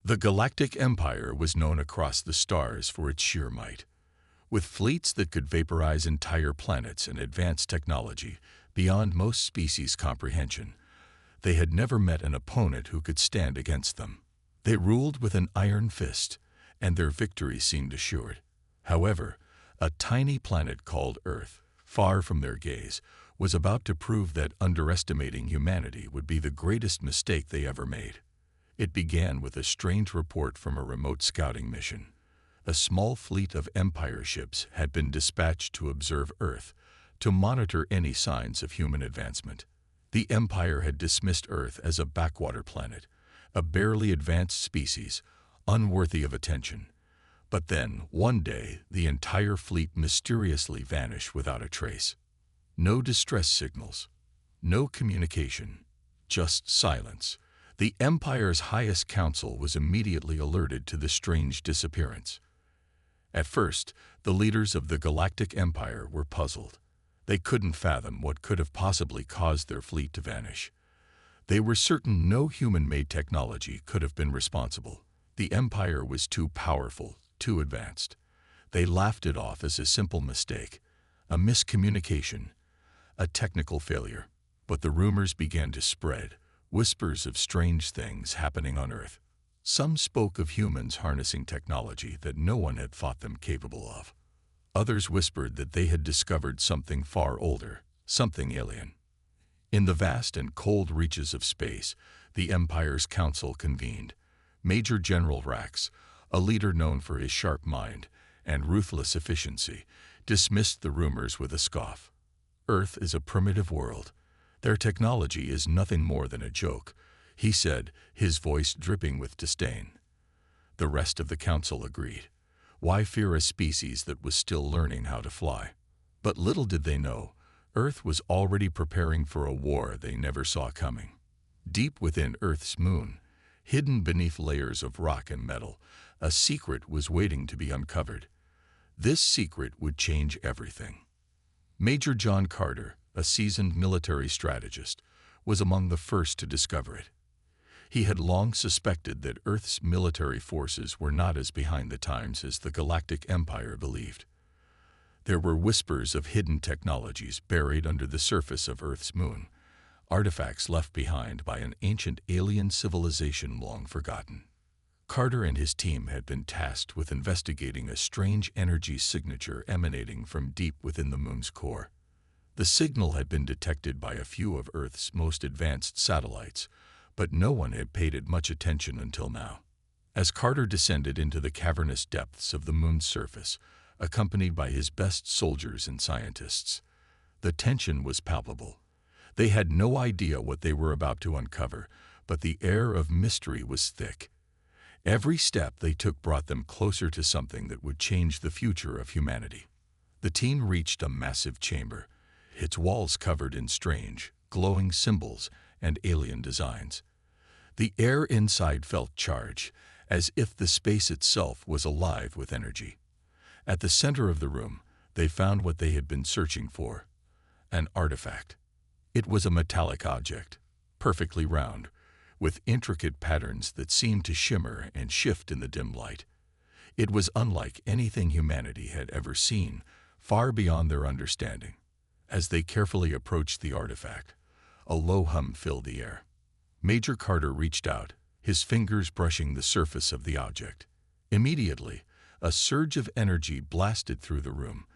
The Galactic Empire was known across the stars for its sheer might. With fleets that could vaporize entire planets and advanced technology beyond most species' comprehension, they had never met an opponent who could stand against them. They ruled with an iron fist, and their victory seemed assured. However, a tiny planet called Earth, far from their gaze, was about to prove that underestimating humanity would be the greatest mistake they ever made. It began with a strange report from a remote scouting mission. A small fleet of Empire ships had been dispatched to observe Earth, to monitor any signs of human advancement. The Empire had dismissed Earth as a backwater planet, a barely advanced species, unworthy of attention. But then, one day, the entire fleet mysteriously vanished without a trace. No distress signals, no communication, just silence. The Empire's highest council was immediately alerted to the strange disappearance. At first, the leaders of the Galactic Empire were puzzled. They couldn't fathom what could have possibly caused their fleet to vanish. They were certain no human-made technology could have been responsible. The Empire was too powerful, too advanced. They laughed it off as a simple mistake, a miscommunication, a technical failure. But the rumors began to spread, whispers of strange things happening on Earth. Some spoke of humans harnessing technology that no one had thought them capable of. Others whispered that they had discovered something far older, something alien. In the vast and cold reaches of space, the Empire's council convened. Major General Rax, a leader known for his sharp mind and ruthless efficiency, dismissed the rumors with a scoff. Earth is a primitive world. Their technology is nothing more than a joke, he said, his voice dripping with disdain. The rest of the council agreed. Why fear a species that was still learning how to fly? But little did they know, Earth was already preparing for a war they never saw coming. Deep within Earth's moon, hidden beneath layers of rock and metal, a secret was waiting to be uncovered. This secret would change everything. Major John Carter, a seasoned military strategist, was among the first to discover it. He had long suspected that Earth's military forces were not as behind the times as the Galactic Empire believed. There were whispers of hidden technologies buried under the surface of Earth's moon, artifacts left behind by an ancient alien civilization long forgotten. Carter and his team had been tasked with investigating a strange energy signature emanating from deep within the moon's core. The signal had been detected by a few of Earth's most advanced satellites, but no one had paid it much attention until now. As Carter descended into the cavernous depths of the moon's surface, accompanied by his best soldiers and scientists, the tension was palpable. They had no idea what they were about to uncover, but the air of mystery was thick. Every step they took brought them closer to something that would change the future of humanity. The team reached a massive chamber, its walls covered in strange, glowing symbols and alien designs. The air inside felt charged, as if the space itself was alive with energy. At the center of the room, they found what they had been searching for, an artifact. It was a metallic object, perfectly round, with intricate patterns that seemed to shimmer and shift in the dim light. It was unlike anything humanity had ever seen, far beyond their understanding. As they carefully approached the artifact, a low hum filled the air. Major Carter reached out, his fingers brushing the surface of the object. Immediately, a surge of energy blasted through the room,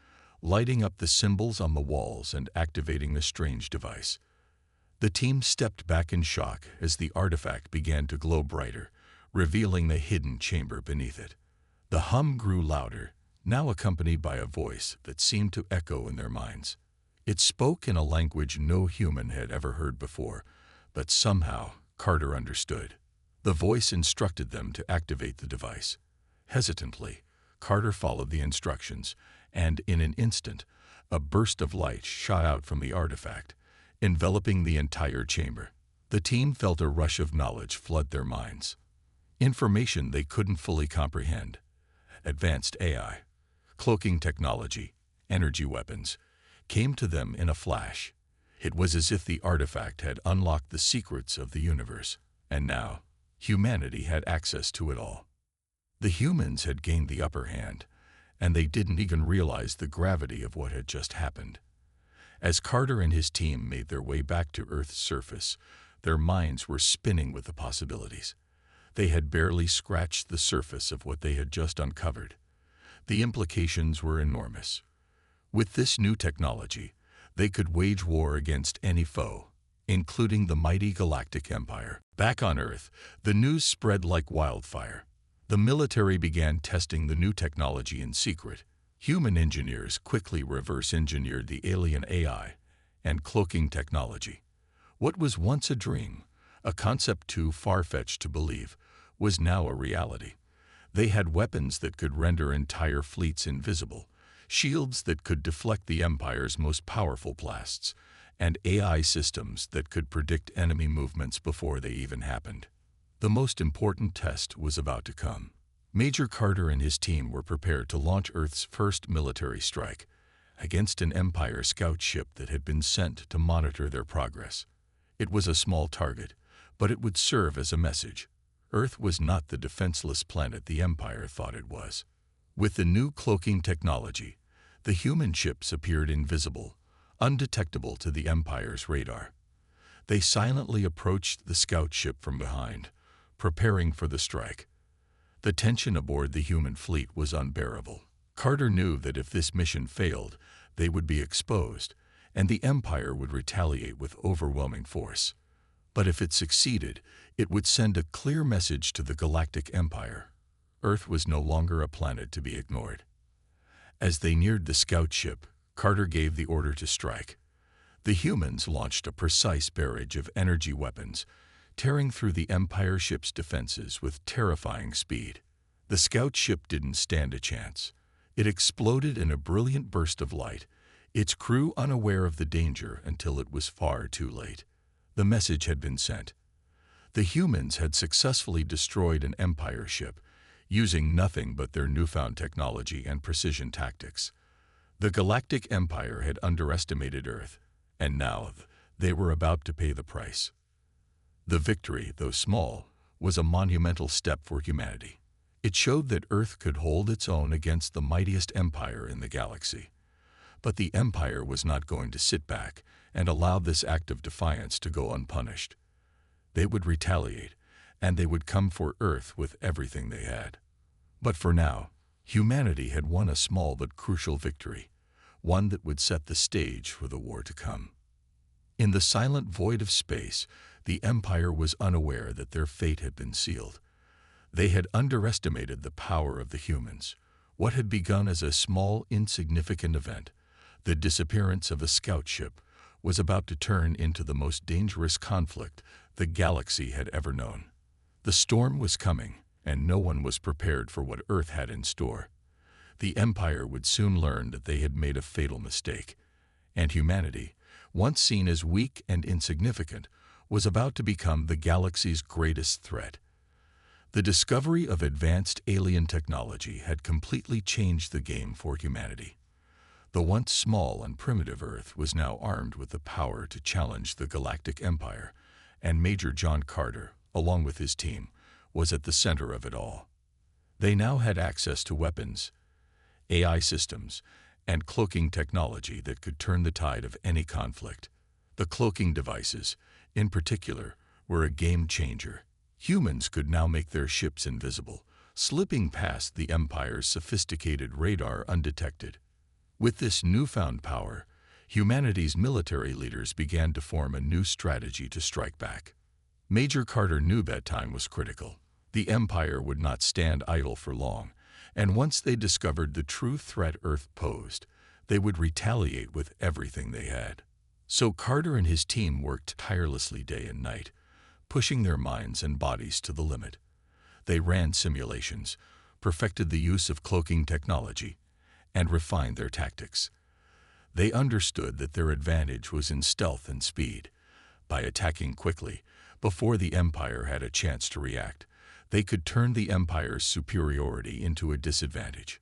lighting up the symbols on the walls and activating the strange device. The team stepped back in shock as the artifact began to glow brighter, revealing the hidden chamber beneath it. The hum grew louder, now accompanied by a voice that seemed to echo in their minds. It spoke in a language no human had ever heard before, but somehow Carter understood. The voice instructed them to activate the device. Hesitantly, Carter followed the instructions, and in an instant, a burst of light shot out from the artifact, enveloping the entire chamber. The team felt a rush of knowledge flood their minds. Information they couldn't fully comprehend. Advanced AI, cloaking technology, energy weapons, came to them in a flash. It was as if the artifact had unlocked the secrets of the universe. And now, Humanity had access to it all. The humans had gained the upper hand, and they didn't even realize the gravity of what had just happened. As Carter and his team made their way back to Earth's surface, their minds were spinning with the possibilities. They had barely scratched the surface of what they had just uncovered. The implications were enormous. With this new technology, they could wage war against any foe, including the mighty Galactic Empire. Back on Earth, the news spread like wildfire. The military began testing the new technology in secret. Human engineers quickly reverse-engineered the alien AI and cloaking technology. What was once a dream, a concept too far-fetched to believe, was now a reality. They had weapons that could render entire fleets invisible, shields that could deflect the Empire's most powerful blasts, and AI systems that could predict enemy movements before they even happened. The most important test was about to come. Major Carter and his team were prepared to launch Earth's first military strike against an Empire scout ship that had been sent to monitor their progress. It was a small target, but it would serve as a message. Earth was not the defenseless planet the Empire thought it was. With the new cloaking technology, the human ships appeared invisible, undetectable to the Empire's radar. They silently approached the scout ship from behind, preparing for the strike. The tension aboard the human fleet was unbearable. Carter knew that if this mission failed, they would be exposed, and the Empire would retaliate with overwhelming force. But if it succeeded, it would send a clear message to the Galactic Empire. Earth was no longer a planet to be ignored. As they neared the scout ship, Carter gave the order to strike. The humans launched a precise barrage of energy weapons, tearing through the Empire ship's defenses with terrifying speed. The scout ship didn't stand a chance. It exploded in a brilliant burst of light, its crew unaware of the danger until it was far too late. The message had been sent. The humans had successfully destroyed an Empire ship, using nothing but their newfound technology and precision tactics. The Galactic Empire had underestimated Earth, and now they were about to pay the price. The victory, though small, was a monumental step for humanity. It showed that Earth could hold its own against the mightiest empire in the galaxy. But the Empire was not going to sit back and allow this act of defiance to go unpunished. They would retaliate, and they would come for Earth with everything they had. But for now, humanity had won a small but crucial victory, one that would set the stage for the war to come. In the silent void of space, the Empire was unaware that their fate had been sealed. They had underestimated the power of the humans. What had begun as a small, insignificant event, the disappearance of a scout ship, was about to turn into the most dangerous conflict the galaxy had ever known. The storm was coming, and no one was prepared for what Earth had in store. The Empire would soon learn that they had made a fatal mistake, and humanity, once seen as weak and insignificant, was about to become the galaxy's greatest threat. The discovery of advanced alien technology had completely changed the game for humanity. The once small and primitive Earth was now armed with the power to challenge the Galactic Empire, and Major John Carter, along with his team, was at the center of it all. They now had access to weapons, AI systems, and cloaking technology that could turn the tide of any conflict. The cloaking devices, in particular, were a game changer. Humans could now make their ships invisible, slipping past the Empire's sophisticated radar undetected. With this newfound power, humanity's military leaders began to form a new strategy to strike back. Major Carter knew that time was critical. The Empire would not stand idle for long, and once they discovered the true threat Earth posed, they would retaliate with everything they had. So Carter and his team worked tirelessly day and night, pushing their minds and bodies to the limit. They ran simulations, perfected the use of cloaking technology, and refined their tactics. They understood that their advantage was in stealth and speed. By attacking quickly, before the Empire had a chance to react, they could turn the Empire's superiority into a disadvantage.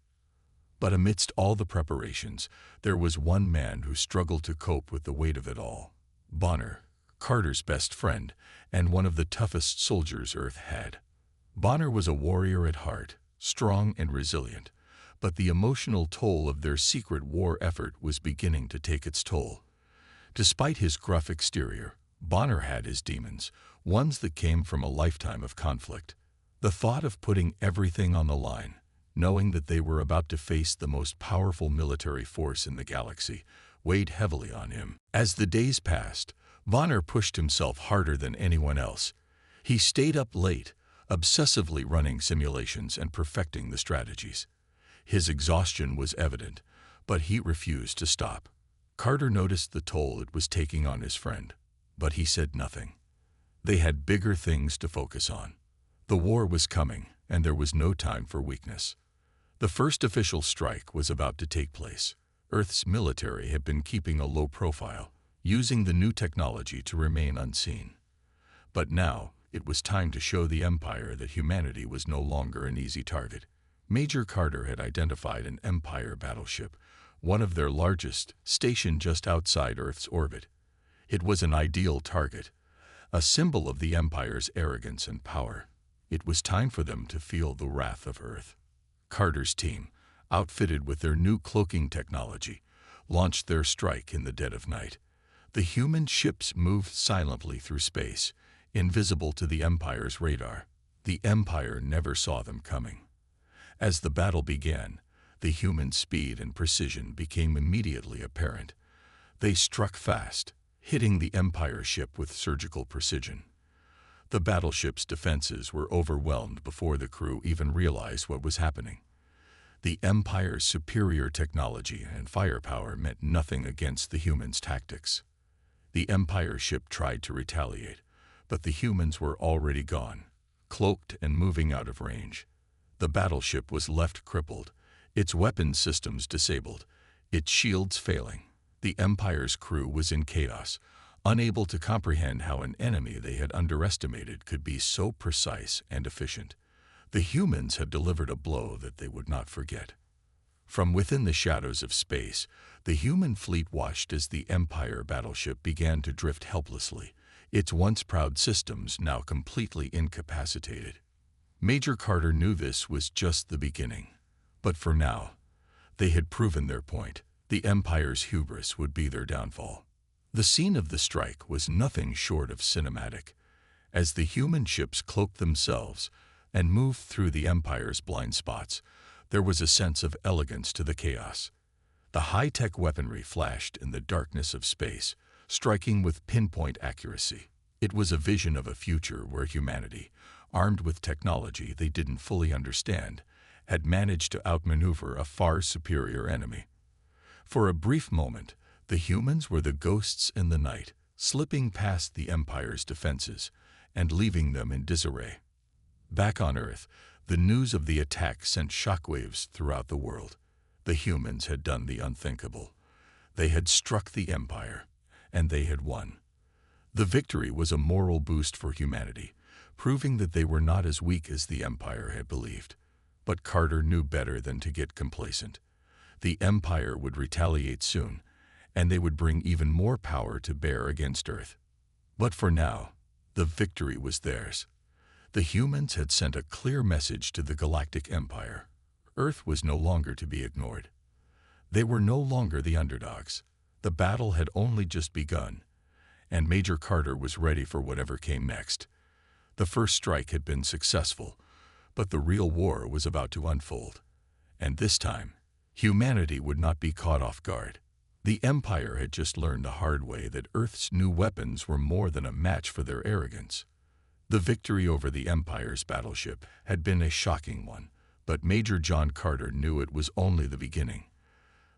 But amidst all the preparations, there was one man who struggled to cope with the weight of it all. Bonner, Carter's best friend, and one of the toughest soldiers Earth had. Bonner was a warrior at heart, strong and resilient, but the emotional toll of their secret war effort was beginning to take its toll. Despite his gruff exterior, Bonner had his demons, ones that came from a lifetime of conflict. The thought of putting everything on the line, knowing that they were about to face the most powerful military force in the galaxy, weighed heavily on him. As the days passed, Bonner pushed himself harder than anyone else. He stayed up late, obsessively running simulations and perfecting the strategies. His exhaustion was evident, but he refused to stop. Carter noticed the toll it was taking on his friend, but he said nothing. They had bigger things to focus on. The war was coming, and there was no time for weakness. The first official strike was about to take place. Earth's military had been keeping a low profile, using the new technology to remain unseen. But now, it was time to show the Empire that humanity was no longer an easy target. Major Carter had identified an Empire battleship, one of their largest, stationed just outside Earth's orbit. It was an ideal target, a symbol of the Empire's arrogance and power. It was time for them to feel the wrath of Earth. Carter's team, outfitted with their new cloaking technology, launched their strike in the dead of night. The human ships moved silently through space, invisible to the Empire's radar. The Empire never saw them coming. As the battle began, the human speed and precision became immediately apparent. They struck fast, hitting the Empire ship with surgical precision. The battleship's defenses were overwhelmed before the crew even realized what was happening. The Empire's superior technology and firepower meant nothing against the humans' tactics. The Empire ship tried to retaliate, but the humans were already gone, cloaked and moving out of range. The battleship was left crippled, its weapons systems disabled, its shields failing. The Empire's crew was in chaos, unable to comprehend how an enemy they had underestimated could be so precise and efficient. The humans had delivered a blow that they would not forget. From within the shadows of space, the human fleet watched as the Empire battleship began to drift helplessly, its once proud systems now completely incapacitated. Major Carter knew this was just the beginning. But for now, they had proven their point. The Empire's hubris would be their downfall. The scene of the strike was nothing short of cinematic. As the human ships cloaked themselves and moved through the Empire's blind spots, there was a sense of elegance to the chaos. The high-tech weaponry flashed in the darkness of space, striking with pinpoint accuracy. It was a vision of a future where humanity, armed with technology they didn't fully understand, had managed to outmaneuver a far superior enemy. For a brief moment, the humans were the ghosts in the night, slipping past the Empire's defenses and leaving them in disarray. Back on Earth, the news of the attack sent shockwaves throughout the world. The humans had done the unthinkable. They had struck the Empire, and they had won. The victory was a moral boost for humanity, proving that they were not as weak as the Empire had believed. But Carter knew better than to get complacent. The Empire would retaliate soon, and they would bring even more power to bear against Earth. But for now, the victory was theirs. The humans had sent a clear message to the Galactic Empire. Earth was no longer to be ignored. They were no longer the underdogs. The battle had only just begun, and Major Carter was ready for whatever came next. The first strike had been successful, but the real war was about to unfold. And this time, humanity would not be caught off guard. The Empire had just learned the hard way that Earth's new weapons were more than a match for their arrogance. The victory over the Empire's battleship had been a shocking one, but Major John Carter knew it was only the beginning.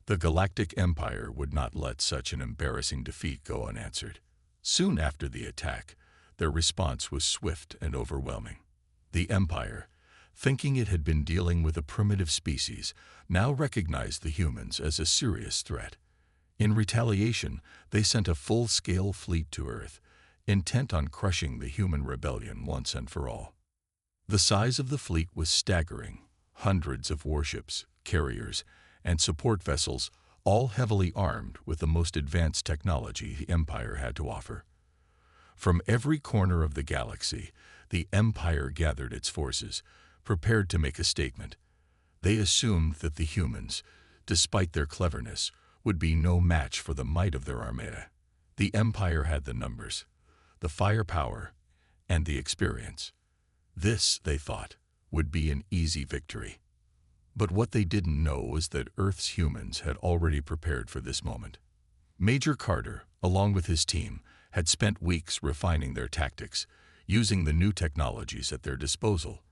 The Galactic Empire would not let such an embarrassing defeat go unanswered. Soon after the attack, their response was swift and overwhelming. The Empire, thinking it had been dealing with a primitive species, now recognized the humans as a serious threat. In retaliation, they sent a full-scale fleet to Earth, intent on crushing the human rebellion once and for all. The size of the fleet was staggering. Hundreds of warships, carriers, and support vessels, all heavily armed with the most advanced technology the Empire had to offer. From every corner of the galaxy, the Empire gathered its forces, prepared to make a statement. They assumed that the humans, despite their cleverness, would be no match for the might of their armada. The Empire had the numbers, the firepower, and the experience. This, they thought, would be an easy victory. But what they didn't know was that Earth's humans had already prepared for this moment. Major Carter, along with his team, had spent weeks refining their tactics, using the new technologies at their disposal.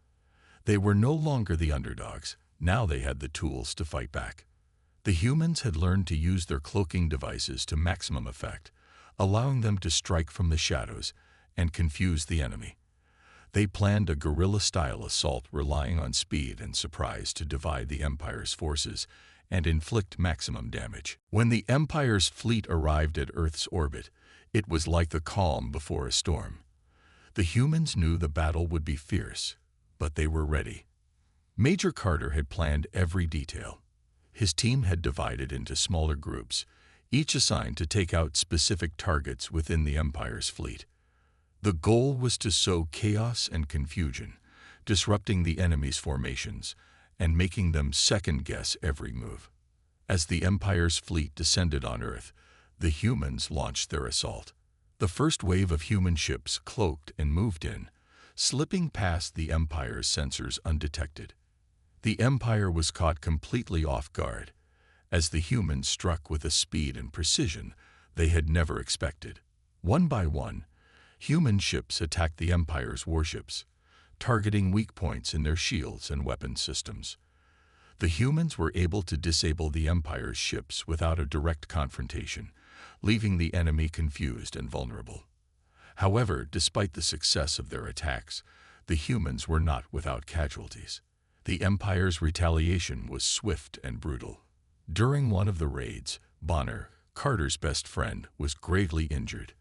They were no longer the underdogs. Now they had the tools to fight back. The humans had learned to use their cloaking devices to maximum effect, allowing them to strike from the shadows and confuse the enemy. They planned a guerrilla-style assault relying on speed and surprise to divide the Empire's forces and inflict maximum damage. When the Empire's fleet arrived at Earth's orbit, it was like the calm before a storm. The humans knew the battle would be fierce, but they were ready. Major Carter had planned every detail. His team had divided into smaller groups, each assigned to take out specific targets within the Empire's fleet. The goal was to sow chaos and confusion, disrupting the enemy's formations and making them second-guess every move. As the Empire's fleet descended on Earth, the humans launched their assault. The first wave of human ships cloaked and moved in, slipping past the Empire's sensors undetected. The Empire was caught completely off guard, as the humans struck with a speed and precision they had never expected. One by one, human ships attacked the Empire's warships, targeting weak points in their shields and weapon systems. The humans were able to disable the Empire's ships without a direct confrontation, leaving the enemy confused and vulnerable. However, despite the success of their attacks, the humans were not without casualties. The Empire's retaliation was swift and brutal. During one of the raids, Bonner, Carter's best friend, was gravely injured.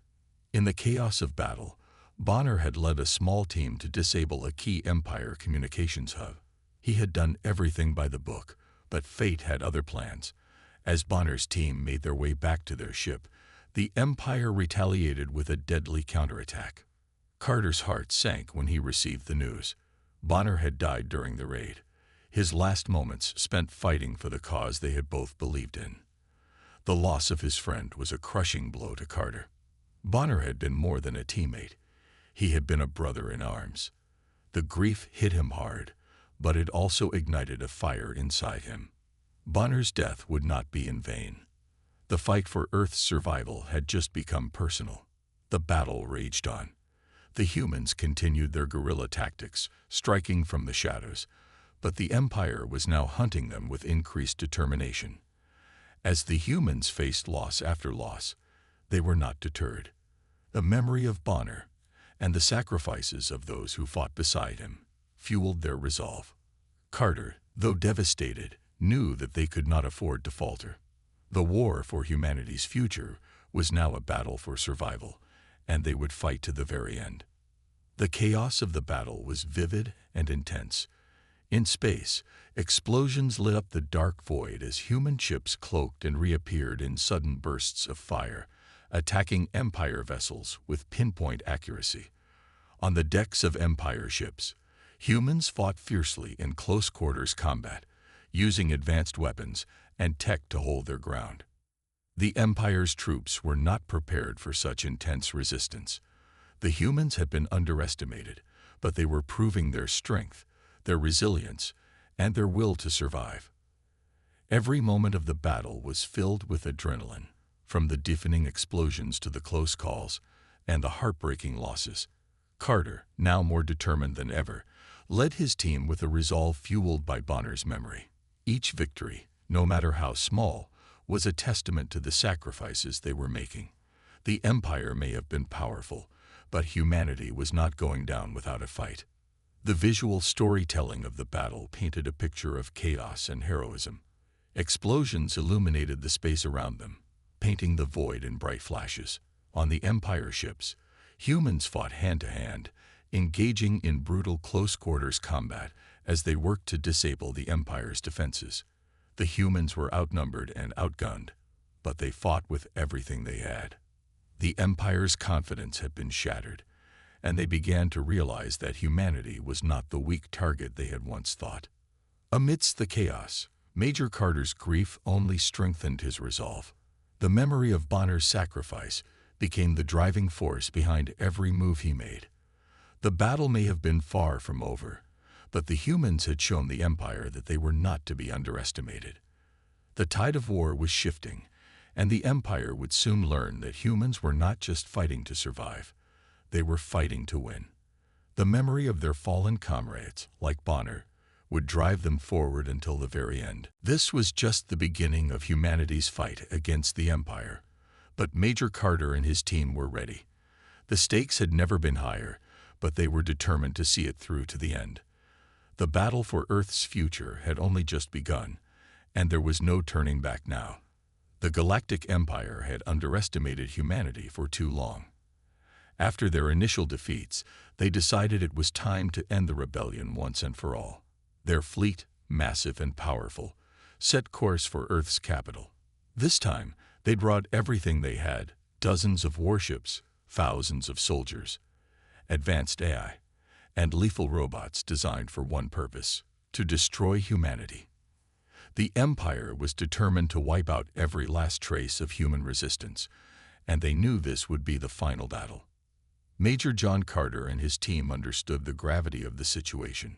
In the chaos of battle, Bonner had led a small team to disable a key Empire communications hub. He had done everything by the book, but fate had other plans. As Bonner's team made their way back to their ship, the Empire retaliated with a deadly counterattack. Carter's heart sank when he received the news. Bonner had died during the raid, his last moments spent fighting for the cause they had both believed in. The loss of his friend was a crushing blow to Carter. Bonner had been more than a teammate. He had been a brother in arms. The grief hit him hard, but it also ignited a fire inside him. Bonner's death would not be in vain. The fight for Earth's survival had just become personal. The battle raged on. The humans continued their guerrilla tactics, striking from the shadows, but the Empire was now hunting them with increased determination. As the humans faced loss after loss, they were not deterred. The memory of Bonner and the sacrifices of those who fought beside him fueled their resolve. Carter, though devastated, knew that they could not afford to falter. The war for humanity's future was now a battle for survival, and they would fight to the very end. The chaos of the battle was vivid and intense. In space, explosions lit up the dark void as human ships cloaked and reappeared in sudden bursts of fire, attacking Empire vessels with pinpoint accuracy. On the decks of Empire ships, humans fought fiercely in close-quarters combat, using advanced weapons and tech to hold their ground. The Empire's troops were not prepared for such intense resistance. The humans had been underestimated, but they were proving their strength, their resilience, and their will to survive. Every moment of the battle was filled with adrenaline, from the deafening explosions to the close calls and the heartbreaking losses. Carter, now more determined than ever, led his team with a resolve fueled by Bonner's memory. Each victory, no matter how small, was a testament to the sacrifices they were making. The Empire may have been powerful, but humanity was not going down without a fight. The visual storytelling of the battle painted a picture of chaos and heroism. Explosions illuminated the space around them, painting the void in bright flashes. On the Empire ships, humans fought hand-to-hand, engaging in brutal close-quarters combat as they worked to disable the Empire's defenses. The humans were outnumbered and outgunned, but they fought with everything they had. The Empire's confidence had been shattered, and they began to realize that humanity was not the weak target they had once thought. Amidst the chaos, Major Carter's grief only strengthened his resolve. The memory of Bonner's sacrifice became the driving force behind every move he made. The battle may have been far from over, but the humans had shown the Empire that they were not to be underestimated. The tide of war was shifting, and the Empire would soon learn that humans were not just fighting to survive, they were fighting to win. The memory of their fallen comrades, like Bonner, would drive them forward until the very end. This was just the beginning of humanity's fight against the Empire, but Major Carter and his team were ready. The stakes had never been higher, but they were determined to see it through to the end. The battle for Earth's future had only just begun, and there was no turning back now. The Galactic Empire had underestimated humanity for too long. After their initial defeats, they decided it was time to end the rebellion once and for all. Their fleet, massive and powerful, set course for Earth's capital. This time, they brought everything they had: dozens of warships, thousands of soldiers, advanced AI, and lethal robots designed for one purpose: to destroy humanity. The Empire was determined to wipe out every last trace of human resistance, and they knew this would be the final battle. Major John Carter and his team understood the gravity of the situation.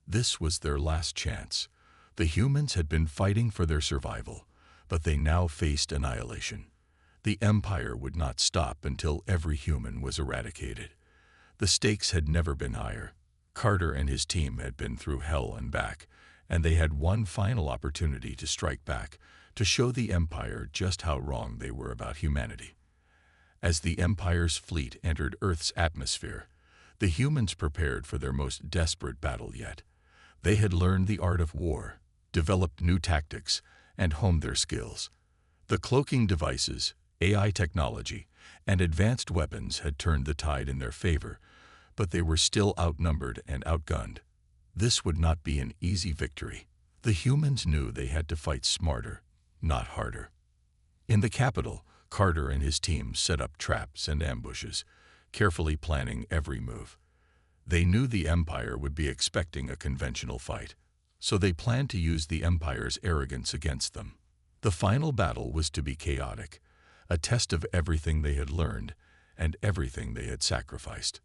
This was their last chance. The humans had been fighting for their survival, but they now faced annihilation. The Empire would not stop until every human was eradicated. The stakes had never been higher. Carter and his team had been through hell and back, and they had one final opportunity to strike back, to show the Empire just how wrong they were about humanity. As the Empire's fleet entered Earth's atmosphere, the humans prepared for their most desperate battle yet. They had learned the art of war, developed new tactics, and honed their skills. The cloaking devices, AI technology, and advanced weapons had turned the tide in their favor, but they were still outnumbered and outgunned. This would not be an easy victory. The humans knew they had to fight smarter, not harder. In the capital, Carter and his team set up traps and ambushes, carefully planning every move. They knew the Empire would be expecting a conventional fight, so they planned to use the Empire's arrogance against them. The final battle was to be chaotic, a test of everything they had learned and everything they had sacrificed.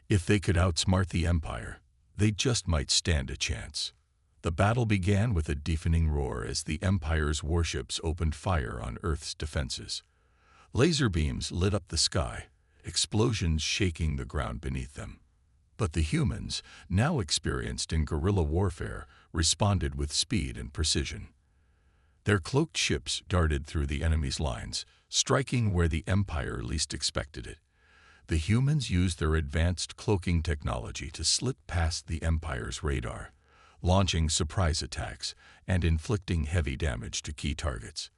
If they could outsmart the Empire, they just might stand a chance. The battle began with a deafening roar as the Empire's warships opened fire on Earth's defenses. Laser beams lit up the sky, explosions shaking the ground beneath them. But the humans, now experienced in guerrilla warfare, responded with speed and precision. Their cloaked ships darted through the enemy's lines, striking where the Empire least expected it. The humans used their advanced cloaking technology to slip past the Empire's radar, launching surprise attacks and inflicting heavy damage to key targets.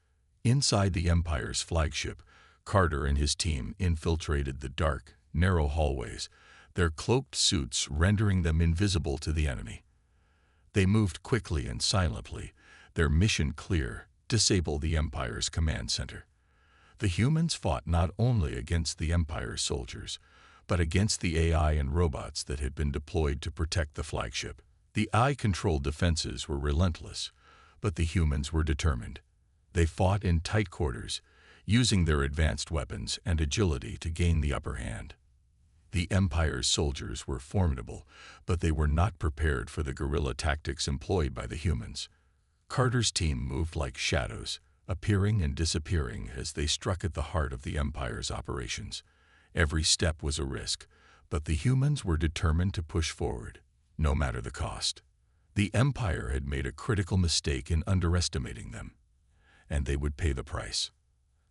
Inside the Empire's flagship, Carter and his team infiltrated the dark, narrow hallways, their cloaked suits rendering them invisible to the enemy. They moved quickly and silently, their mission clear: disable the Empire's command center. The humans fought not only against the Empire's soldiers, but against the AI and robots that had been deployed to protect the flagship. The AI-controlled defenses were relentless, but the humans were determined. They fought in tight quarters, using their advanced weapons and agility to gain the upper hand. The Empire's soldiers were formidable, but they were not prepared for the guerrilla tactics employed by the humans. Carter's team moved like shadows, appearing and disappearing as they struck at the heart of the Empire's operations. Every step was a risk, but the humans were determined to push forward, no matter the cost. The Empire had made a critical mistake in underestimating them, and they would pay the price.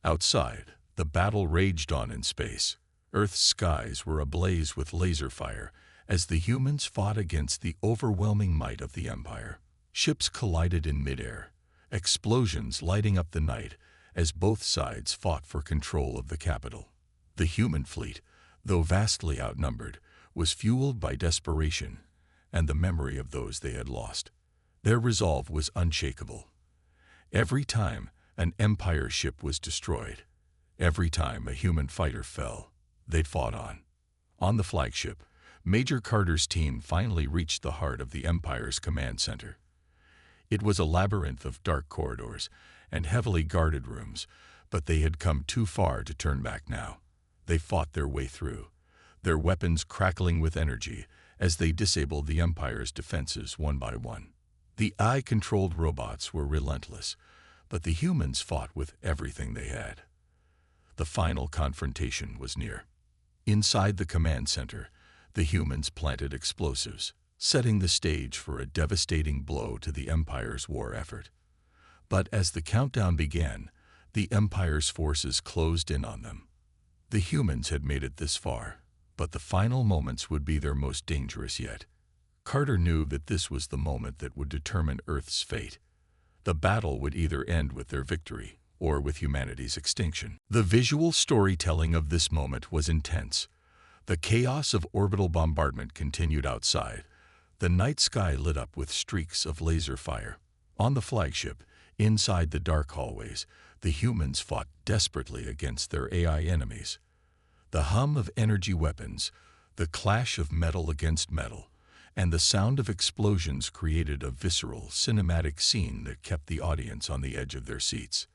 Outside, the battle raged on in space. Earth's skies were ablaze with laser fire as the humans fought against the overwhelming might of the Empire. Ships collided in midair, explosions lighting up the night as both sides fought for control of the capital. The human fleet, though vastly outnumbered, was fueled by desperation and the memory of those they had lost. Their resolve was unshakable. Every time an Empire ship was destroyed, Every time a human fighter fell, they'd fought on. On the flagship, Major Carter's team finally reached the heart of the Empire's command center. It was a labyrinth of dark corridors and heavily guarded rooms, but they had come too far to turn back now. They fought their way through, their weapons crackling with energy as they disabled the Empire's defenses one by one. The AI-controlled robots were relentless, but the humans fought with everything they had. The final confrontation was near. Inside the command center, the humans planted explosives, setting the stage for a devastating blow to the Empire's war effort. But as the countdown began, the Empire's forces closed in on them. The humans had made it this far, but the final moments would be their most dangerous yet. Carter knew that this was the moment that would determine Earth's fate. The battle would either end with their victory or with humanity's extinction. The visual storytelling of this moment was intense. The chaos of orbital bombardment continued outside. The night sky lit up with streaks of laser fire. On the flagship, inside the dark hallways, the humans fought desperately against their AI enemies. The hum of energy weapons, the clash of metal against metal, and the sound of explosions created a visceral, cinematic scene that kept the audience on the edge of their seats.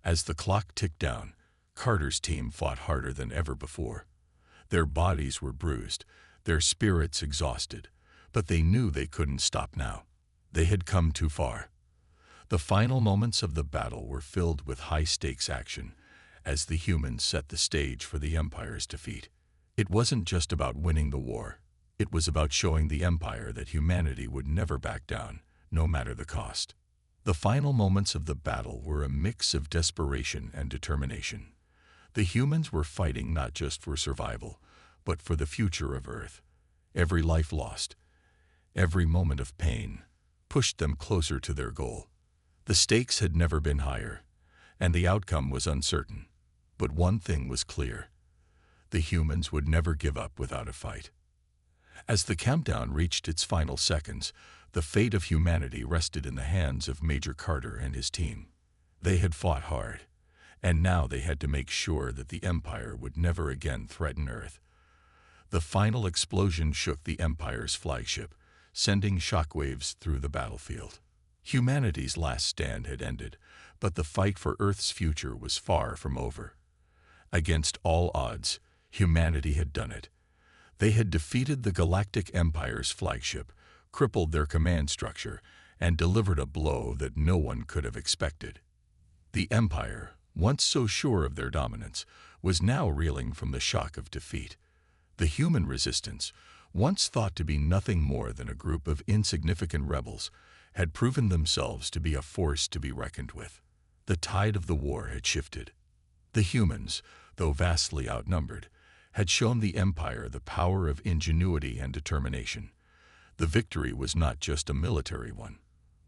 As the clock ticked down, Carter's team fought harder than ever before. Their bodies were bruised, their spirits exhausted, but they knew they couldn't stop now. They had come too far. The final moments of the battle were filled with high-stakes action, as the humans set the stage for the Empire's defeat. It wasn't just about winning the war. It was about showing the Empire that humanity would never back down, no matter the cost. The final moments of the battle were a mix of desperation and determination. The humans were fighting not just for survival, but for the future of Earth. Every life lost, every moment of pain, pushed them closer to their goal. The stakes had never been higher, and the outcome was uncertain. But one thing was clear: the humans would never give up without a fight. As the countdown reached its final seconds, the fate of humanity rested in the hands of Major Carter and his team. They had fought hard, and now they had to make sure that the Empire would never again threaten Earth. The final explosion shook the Empire's flagship, sending shockwaves through the battlefield. Humanity's last stand had ended, but the fight for Earth's future was far from over. Against all odds, humanity had done it. They had defeated the Galactic Empire's flagship, crippled their command structure, and delivered a blow that no one could have expected. The Empire, once so sure of their dominance, was now reeling from the shock of defeat. The human resistance, once thought to be nothing more than a group of insignificant rebels, had proven themselves to be a force to be reckoned with. The tide of the war had shifted. The humans, though vastly outnumbered, had shown the Empire the power of ingenuity and determination. The victory was not just a military one,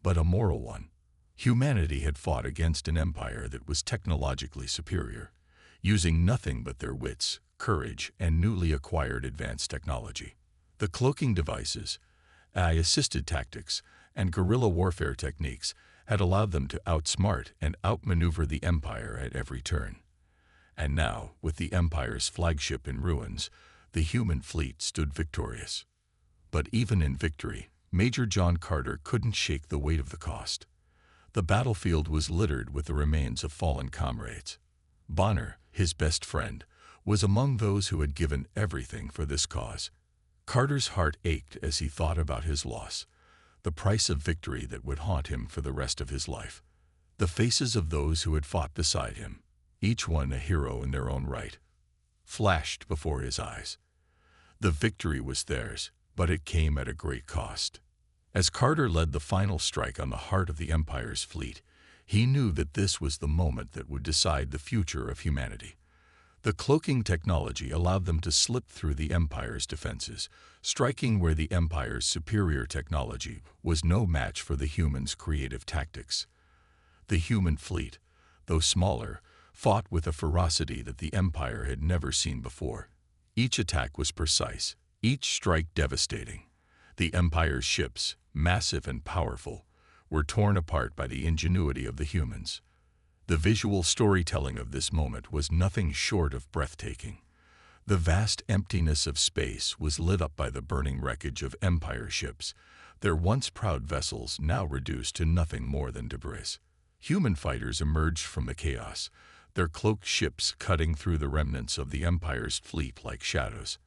but a moral one. Humanity had fought against an empire that was technologically superior, using nothing but their wits, courage, and newly acquired advanced technology. The cloaking devices, AI-assisted tactics, and guerrilla warfare techniques had allowed them to outsmart and outmaneuver the Empire at every turn. And now, with the Empire's flagship in ruins, the human fleet stood victorious. But even in victory, Major John Carter couldn't shake the weight of the cost. The battlefield was littered with the remains of fallen comrades. Bonner, his best friend, was among those who had given everything for this cause. Carter's heart ached as he thought about his loss, the price of victory that would haunt him for the rest of his life. The faces of those who had fought beside him, each one a hero in their own right, flashed before his eyes. The victory was theirs, but it came at a great cost. As Carter led the final strike on the heart of the Empire's fleet, he knew that this was the moment that would decide the future of humanity. The cloaking technology allowed them to slip through the Empire's defenses, striking where the Empire's superior technology was no match for the humans' creative tactics. The human fleet, though smaller, fought with a ferocity that the Empire had never seen before. Each attack was precise, each strike devastating. The Empire's ships, massive and powerful, were torn apart by the ingenuity of the humans. The visual storytelling of this moment was nothing short of breathtaking. The vast emptiness of space was lit up by the burning wreckage of Empire ships, their once proud vessels now reduced to nothing more than debris. Human fighters emerged from the chaos, their cloaked ships cutting through the remnants of the Empire's fleet like shadows.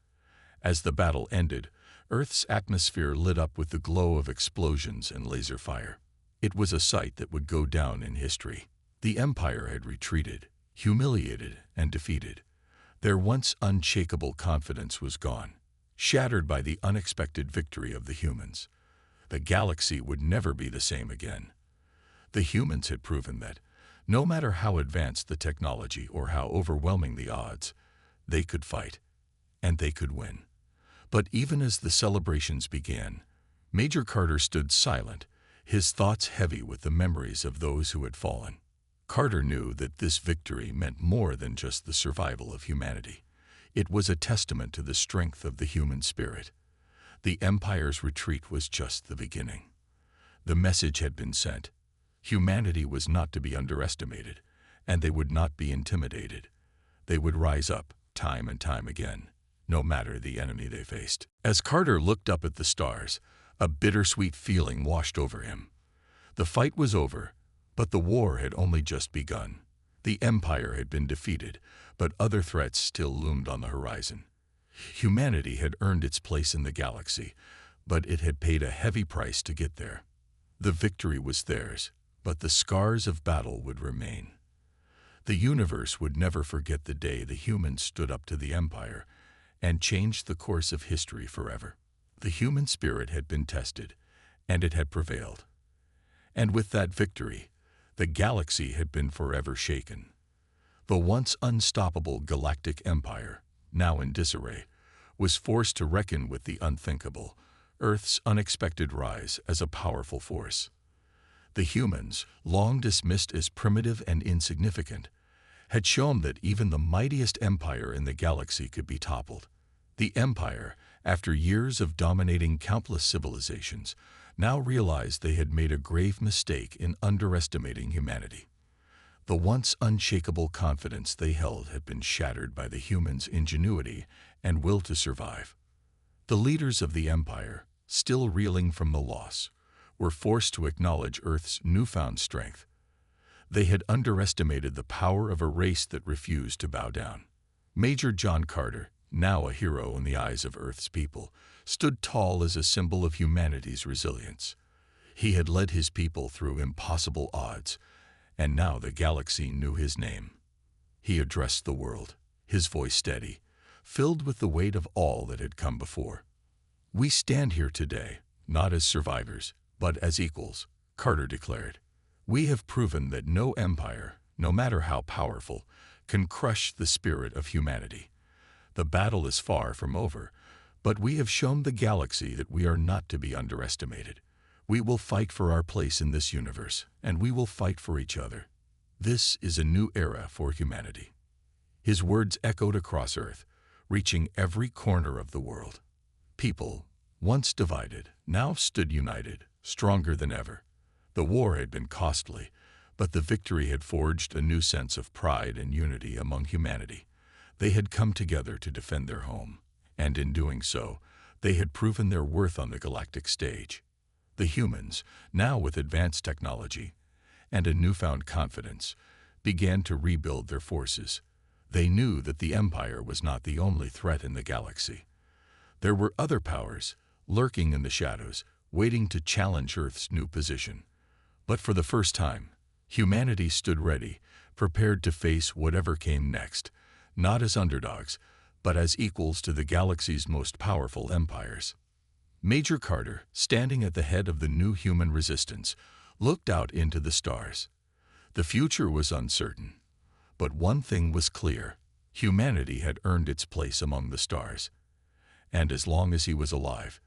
As the battle ended, Earth's atmosphere lit up with the glow of explosions and laser fire. It was a sight that would go down in history. The Empire had retreated, humiliated and defeated. Their once unshakable confidence was gone, shattered by the unexpected victory of the humans. The galaxy would never be the same again. The humans had proven that, no matter how advanced the technology or how overwhelming the odds, they could fight, and they could win. But even as the celebrations began, Major Carter stood silent, his thoughts heavy with the memories of those who had fallen. Carter knew that this victory meant more than just the survival of humanity. It was a testament to the strength of the human spirit. The Empire's retreat was just the beginning. The message had been sent. Humanity was not to be underestimated, and they would not be intimidated. They would rise up, time and time again, no matter the enemy they faced. As Carter looked up at the stars, a bittersweet feeling washed over him. The fight was over, but the war had only just begun. The Empire had been defeated, but other threats still loomed on the horizon. Humanity had earned its place in the galaxy, but it had paid a heavy price to get there. The victory was theirs, but the scars of battle would remain. The universe would never forget the day the humans stood up to the Empire and changed the course of history forever. The human spirit had been tested, and it had prevailed. And with that victory, the galaxy had been forever shaken. The once unstoppable Galactic Empire, now in disarray, was forced to reckon with the unthinkable, Earth's unexpected rise as a powerful force. The humans, long dismissed as primitive and insignificant, had shown that even the mightiest empire in the galaxy could be toppled. The Empire, after years of dominating countless civilizations, now realized they had made a grave mistake in underestimating humanity. The once unshakable confidence they held had been shattered by the humans' ingenuity and will to survive. The leaders of the Empire, still reeling from the loss, were forced to acknowledge Earth's newfound strength. They had underestimated the power of a race that refused to bow down. Major John Carter, now a hero in the eyes of Earth's people, stood tall as a symbol of humanity's resilience. He had led his people through impossible odds, and now the galaxy knew his name. He addressed the world, his voice steady, filled with the weight of all that had come before. "We stand here today, not as survivors, but as equals," Carter declared. "We have proven that no empire, no matter how powerful, can crush the spirit of humanity. The battle is far from over, but we have shown the galaxy that we are not to be underestimated. We will fight for our place in this universe, and we will fight for each other. This is a new era for humanity." His words echoed across Earth, reaching every corner of the world. People, once divided, now stood united, stronger than ever. The war had been costly, but the victory had forged a new sense of pride and unity among humanity. They had come together to defend their home, and in doing so, they had proven their worth on the galactic stage. The humans, now with advanced technology and a newfound confidence, began to rebuild their forces. They knew that the Empire was not the only threat in the galaxy. There were other powers, lurking in the shadows, waiting to challenge Earth's new position. But for the first time, humanity stood ready, prepared to face whatever came next, not as underdogs, but as equals to the galaxy's most powerful empires. Major Carter, standing at the head of the new human resistance, looked out into the stars. The future was uncertain, but one thing was clear: humanity had earned its place among the stars. And as long as he was alive,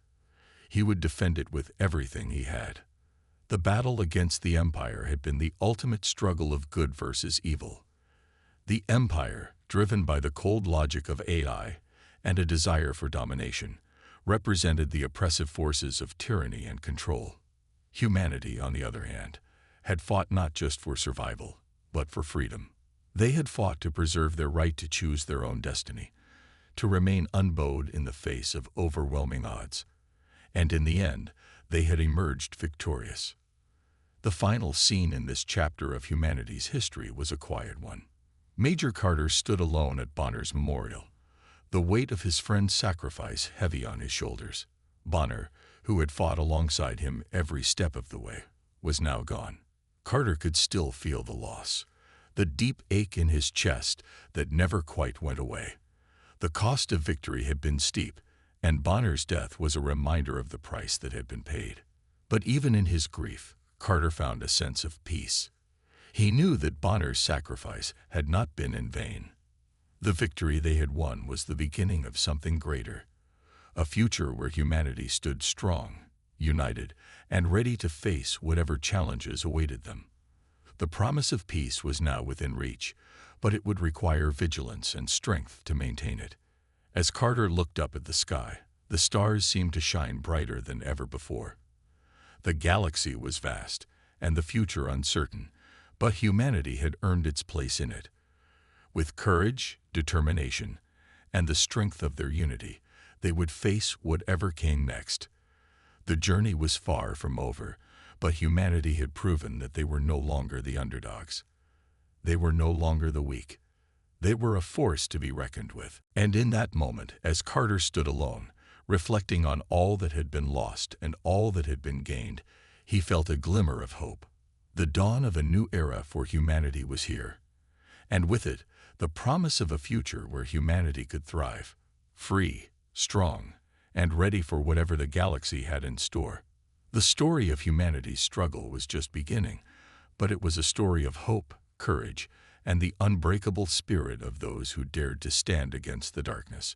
he would defend it with everything he had. The battle against the Empire had been the ultimate struggle of good versus evil. The Empire, driven by the cold logic of AI and a desire for domination, represented the oppressive forces of tyranny and control. Humanity, on the other hand, had fought not just for survival, but for freedom. They had fought to preserve their right to choose their own destiny, to remain unbowed in the face of overwhelming odds. And in the end, they had emerged victorious. The final scene in this chapter of humanity's history was a quiet one. Major Carter stood alone at Bonner's memorial, the weight of his friend's sacrifice heavy on his shoulders. Bonner, who had fought alongside him every step of the way, was now gone. Carter could still feel the loss, the deep ache in his chest that never quite went away. The cost of victory had been steep, and Bonner's death was a reminder of the price that had been paid. But even in his grief, Carter found a sense of peace. He knew that Bonner's sacrifice had not been in vain. The victory they had won was the beginning of something greater, a future where humanity stood strong, united, and ready to face whatever challenges awaited them. The promise of peace was now within reach, but it would require vigilance and strength to maintain it. As Carter looked up at the sky, the stars seemed to shine brighter than ever before. The galaxy was vast, and the future uncertain, but humanity had earned its place in it. With courage, determination, and the strength of their unity, they would face whatever came next. The journey was far from over, but humanity had proven that they were no longer the underdogs. They were no longer the weak. They were a force to be reckoned with. And in that moment, as Carter stood alone, reflecting on all that had been lost and all that had been gained, he felt a glimmer of hope. The dawn of a new era for humanity was here, and with it, the promise of a future where humanity could thrive, free, strong, and ready for whatever the galaxy had in store. The story of humanity's struggle was just beginning, but it was a story of hope, courage, and the unbreakable spirit of those who dared to stand against the darkness.